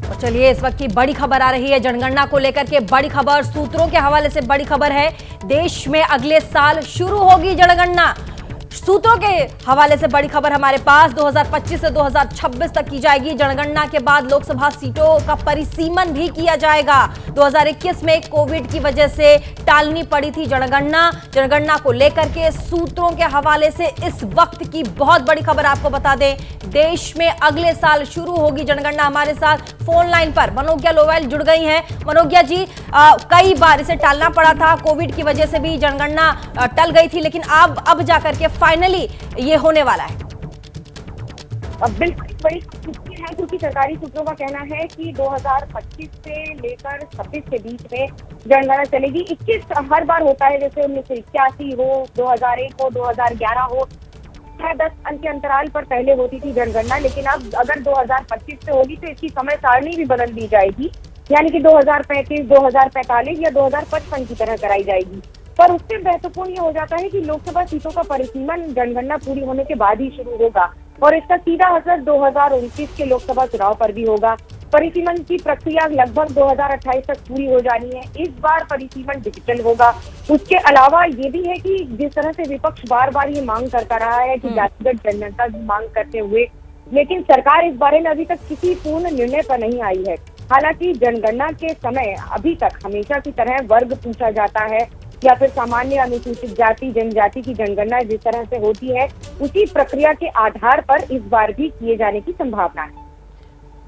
तो चलिए इस वक्त की बड़ी खबर आ रही है जनगणना को लेकर के। बड़ी खबर सूत्रों के हवाले से बड़ी खबर है। देश में अगले साल शुरू होगी जनगणना। सूत्रों के हवाले से बड़ी खबर हमारे पास। 2025 से 2026 तक की जाएगी जनगणना। के बाद लोकसभा सीटों का परिसीमन भी किया जाएगा। 2021 में कोविड की वजह से टालनी पड़ी थी जनगणना को लेकर के सूत्रों के हवाले से इस वक्त की बहुत बड़ी खबर आपको बता दें। देश में अगले साल शुरू होगी जनगणना। हमारे साथ फोन लाइन पर मनोज्ञा लोवेल जुड़ गई हैं। मनोज्ञा जी, कई बार इसे टालना पड़ा था, कोविड की वजह से भी जनगणना टल गई थी, लेकिन अब जाकर के फाइनली ये होने वाला है। अब बिल्कुल बड़ी खुशी है क्योंकि सरकारी सूत्रों का कहना है कि 2025 से लेकर 26 के बीच में जनगणना चलेगी। 21 हर बार होता है, जैसे 1981 हो, 2001 हो, 2011 हो, 10 अंक के अंतराल पर पहले होती थी जनगणना। लेकिन अब अगर 2025 से होगी तो इसकी समय सारणी भी बदल दी जाएगी, यानी कि 2035, 2045 या 2055 की तरह कराई जाएगी। पर उससे महत्वपूर्ण ये हो जाता है कि लोकसभा सीटों का परिसीमन जनगणना पूरी होने के बाद ही शुरू होगा और इसका सीधा असर 2029 के लोकसभा चुनाव पर भी होगा। परिसीमन की प्रक्रिया लगभग 2028 तक पूरी हो जानी है। इस बार परिसीमन डिजिटल होगा। उसके अलावा ये भी है कि जिस तरह से विपक्ष बार बार ये मांग करता रहा है कि जातिगत जनगणना की मांग करते हुए, लेकिन सरकार इस बारे में अभी तक किसी पूर्ण निर्णय पर नहीं आई है। हालांकि जनगणना के समय अभी तक हमेशा की तरह वर्ग पूछा जाता है या फिर सामान्य अनुसूचित जाति जनजाति की जनगणना जिस तरह से होती है, उसी प्रक्रिया के आधार पर इस बार भी किए जाने की संभावना है।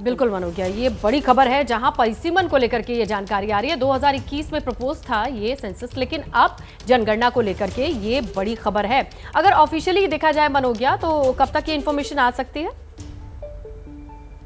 बिल्कुल मनोज्ञा, ये बड़ी खबर है जहां परिसीमन को लेकर के ये जानकारी आ रही है। 2021 में प्रपोज था ये सेंसस, लेकिन अब जनगणना को लेकर के ये बड़ी खबर है। अगर ऑफिशियली देखा जाए मनोज्ञा, तो कब तक ये इन्फॉर्मेशन आ सकती है?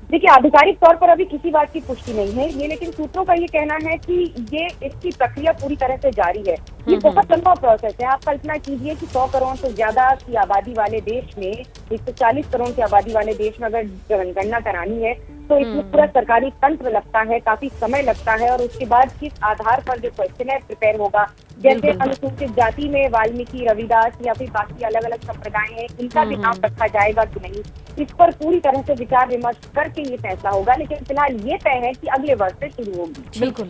देखिए, आधिकारिक तौर पर अभी किसी बात की पुष्टि नहीं है ये, लेकिन सूत्रों का ये कहना है कि ये इसकी प्रक्रिया पूरी तरह से जारी है। ये बहुत लंबा प्रोसेस है। आप कल्पना कीजिए कि 100 करोड़ से ज्यादा की आबादी वाले देश में, 140 करोड़ की आबादी वाले देश में अगर जनगणना करानी है तो इसमें पूरा सरकारी तंत्र लगता है, काफी समय लगता है। और उसके बाद किस आधार पर जो क्वेश्चन है प्रिपेयर होगा, जैसे अनुसूचित जाति में वाल्मीकि, रविदास या फिर बाकी अलग अलग संप्रदाय हैं, इनका भी नाम रखा जाएगा कि नहीं, इस पर पूरी तरह से विचार विमर्श करके ये फैसला होगा। लेकिन फिलहाल ये तय है कि अगले वर्ष से शुरू होगी। बिल्कुल।